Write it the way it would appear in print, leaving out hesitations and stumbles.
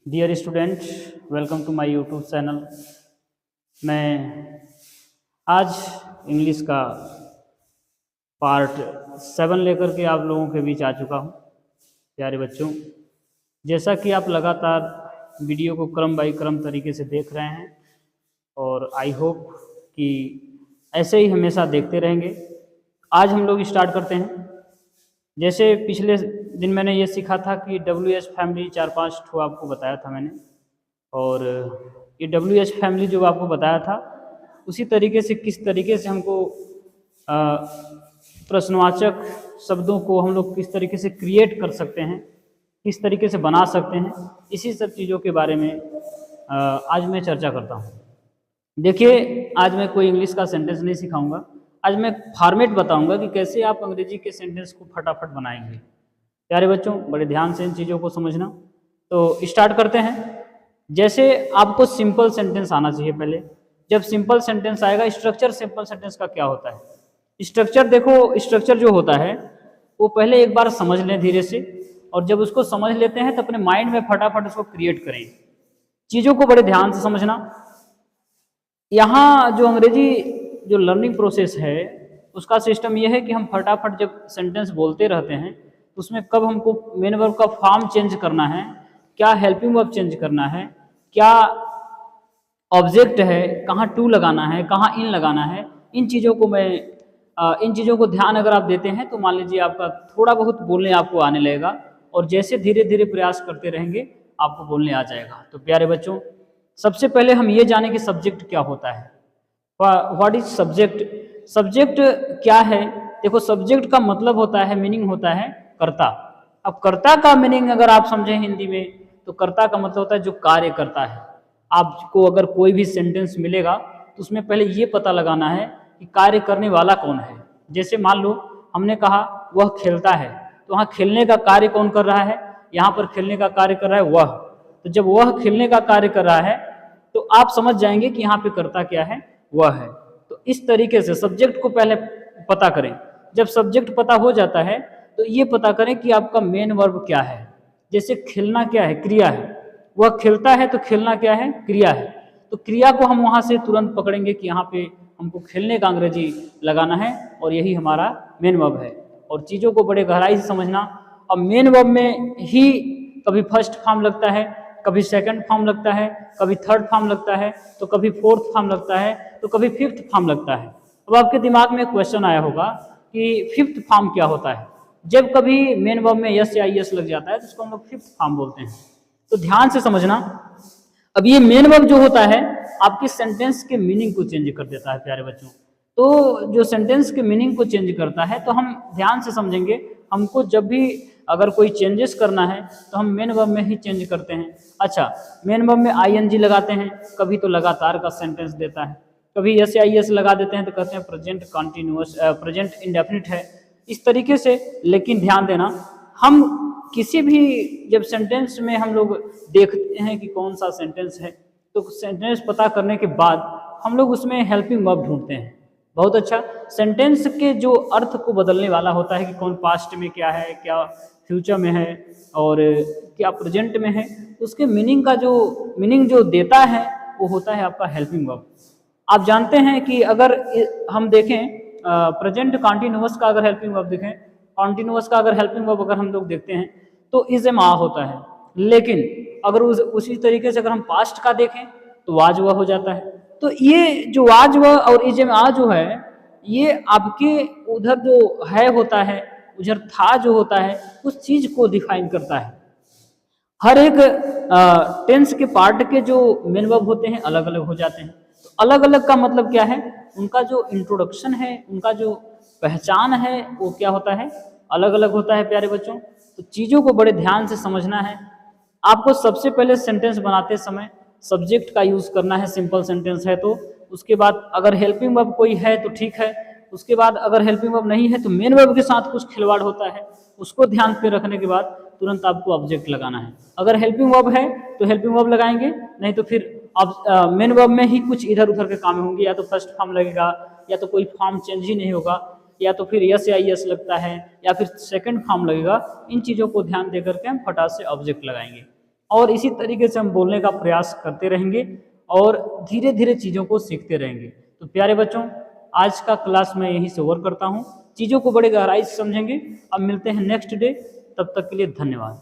Dear student, welcome to my YouTube channel. मैं आज English का पार्ट 7 लेकर के आप लोगों के बीच आ चुका हूं। प्यारे बच्चों, जैसा कि आप लगातार वीडियो को क्रम बाई क्रम तरीके से देख रहे हैं और आई होप कि ऐसे ही हमेशा देखते रहेंगे। आज हम लोग स्टार्ट करते हैं। जैसे पिछले दिन मैंने ये सीखा था कि WH फैमिली 4-5 ठो आपको बताया था मैंने, और ये WH फैमिली जो आपको बताया था उसी तरीके से किस तरीके से हमको प्रश्नवाचक शब्दों को हम लोग किस तरीके से क्रिएट कर सकते हैं, किस तरीके से बना सकते हैं, इसी सब चीज़ों के बारे में आज मैं चर्चा करता हूँ। देखिए, आज मैं कोई इंग्लिश का सेंटेंस नहीं सिखाऊंगा। आज मैं फॉर्मेट बताऊंगा कि कैसे आप अंग्रेजी के सेंटेंस को फटाफट बनाएंगे। प्यारे बच्चों, बड़े ध्यान से इन चीज़ों को समझना। तो स्टार्ट करते हैं। जैसे आपको सिंपल सेंटेंस आना चाहिए पहले। जब सिंपल सेंटेंस आएगा, स्ट्रक्चर सिंपल सेंटेंस का क्या होता है, स्ट्रक्चर देखो। स्ट्रक्चर जो होता है वो पहले एक बार समझ लें धीरे से, और जब उसको समझ लेते हैं तो अपने माइंड में फटाफट उसको क्रिएट करें। चीज़ों को बड़े ध्यान से समझना। यहाँ जो अंग्रेजी जो लर्निंग प्रोसेस है उसका सिस्टम ये है कि हम फटाफट जब सेंटेंस बोलते रहते हैं तो उसमें कब हमको मेन वर्ब का फॉर्म चेंज करना है, क्या हेल्पिंग वर्ब चेंज करना है, क्या ऑब्जेक्ट है, कहाँ टू लगाना है, कहाँ इन लगाना है, इन चीज़ों को ध्यान अगर आप देते हैं तो मान लीजिए आपका थोड़ा बहुत बोलने आपको आने लगेगा, और जैसे धीरे धीरे प्रयास करते रहेंगे आपको बोलने आ जाएगा। तो प्यारे बच्चों, सबसे पहले हम ये जानें कि सब्जेक्ट क्या होता है। What is subject. सब्जेक्ट क्या है? देखो, सब्जेक्ट का मतलब होता है, मीनिंग होता है कर्ता। अब कर्ता का मीनिंग अगर आप समझें हिंदी में तो कर्ता का मतलब होता है जो कार्य करता है। आपको अगर कोई भी सेंटेंस मिलेगा तो उसमें पहले ये पता लगाना है कि कार्य करने वाला कौन है। जैसे मान लो हमने कहा वह खेलता है, तो वहाँ खेलने का कार्य कौन कर रहा है? यहाँ पर खेलने का कार्य कर रहा है वह। तो जब वह खेलने का कार्य कर रहा है तो आप समझ जाएंगे कि यहाँ पे कर्ता क्या है, वह है। तो इस तरीके से सब्जेक्ट को पहले पता करें। जब सब्जेक्ट पता हो जाता है तो ये पता करें कि आपका मेन वर्ब क्या है। जैसे खेलना क्या है? क्रिया है। वह खेलता है तो खेलना क्या है? क्रिया है। तो क्रिया को हम वहां से तुरंत पकड़ेंगे कि यहाँ पे हमको खेलने का अंग्रेजी लगाना है और यही हमारा मेन वर्ब है। और चीज़ों को बड़े गहराई से समझना। अब मेन वर्ब में ही कभी फर्स्ट फॉर्म लगता है, कभी सेकंड फॉर्म लगता है, कभी थर्ड फॉर्म लगता है, तो कभी फोर्थ फॉर्म लगता है, तो कभी फिफ्थ फॉर्म लगता है। अब आपके दिमाग में क्वेश्चन आया होगा कि फिफ्थ फॉर्म क्या होता है। जब कभी मेन वर्ब में यस या यस लग जाता है तो उसको हम लोग फिफ्थ फॉर्म बोलते हैं। तो ध्यान से समझना। अब ये मेन वर्ब जो होता है आपके सेंटेंस के मीनिंग को चेंज कर देता है। प्यारे बच्चों, तो जो सेंटेंस के मीनिंग को चेंज करता है, तो हम ध्यान से समझेंगे। हमको जब भी अगर कोई चेंजेस करना है तो हम मेन वर्ब में ही चेंज करते हैं। अच्छा, मेन वर्ब में ING लगाते हैं, कभी तो लगातार का सेंटेंस देता है, कभी यस या यस लगा देते हैं तो कहते हैं प्रेजेंट कॉन्टिन्यूअस, प्रेजेंट इंडेफिनिट है, इस तरीके से। लेकिन ध्यान देना, हम किसी भी जब सेंटेंस में हम लोग देखते हैं कि कौन सा सेंटेंस है, तो सेंटेंस पता करने के बाद हम लोग उसमें हेल्पिंग वर्ब ढूंढते हैं। बहुत अच्छा। सेंटेंस के जो अर्थ को बदलने वाला होता है कि कौन पास्ट में क्या है, क्या फ्यूचर में है, और क्या प्रेजेंट में है, उसके मीनिंग जो देता है वो होता है आपका हेल्पिंग वर्ब। आप जानते हैं कि अगर हम देखें प्रेजेंट कॉन्टिन्यूअस का अगर हेल्पिंग वर्ब देखें, कॉन्टिन्यूअस का अगर हेल्पिंग वर्ब अगर हम लोग देखते हैं तो इज एम आ होता है। लेकिन अगर उसी तरीके से अगर हम पास्ट का देखें तो वाज वह हो जाता है। तो ये जो वाज वह और इज एम आ जो है, ये आपके उधर जो है होता है, उधर था जो होता है, उस चीज को डिफाइन करता है। हर एक टेंस के पार्ट के जो मेन वर्ब होते हैं अलग अलग हो जाते हैं। तो अलग अलग का मतलब क्या है? उनका जो इंट्रोडक्शन है, उनका जो पहचान है, वो क्या होता है? अलग अलग होता है। प्यारे बच्चों, तो चीज़ों को बड़े ध्यान से समझना है। आपको सबसे पहले सेंटेंस बनाते समय सब्जेक्ट का यूज़ करना है, सिंपल सेंटेंस है तो। उसके बाद अगर हेल्पिंग वर्ब कोई है तो ठीक है। उसके बाद अगर हेल्पिंग वर्ब नहीं है तो मेन वर्ब के साथ कुछ खिलवाड़ होता है, उसको ध्यान पे रखने के बाद तुरंत आपको ऑब्जेक्ट लगाना है। अगर हेल्पिंग वर्ब है तो हेल्पिंग वर्ब लगाएंगे, नहीं तो फिर अब मेन वर्ब में ही कुछ इधर उधर के काम होंगे। या तो फर्स्ट फॉर्म लगेगा, या तो कोई फॉर्म चेंज ही नहीं होगा, या तो फिर यस या यस लगता है, या फिर सेकंड फॉर्म लगेगा। इन चीज़ों को ध्यान दे करके हम फटाक से ऑब्जेक्ट लगाएंगे। और इसी तरीके से हम बोलने का प्रयास करते रहेंगे और धीरे धीरे चीज़ों को सीखते रहेंगे। तो प्यारे बच्चों, आज का क्लास मैं यहीं से ओवर करता हूँ। चीज़ों को बड़े गहराई से समझेंगे। अब मिलते हैं नेक्स्ट डे, तब तक के लिए धन्यवाद।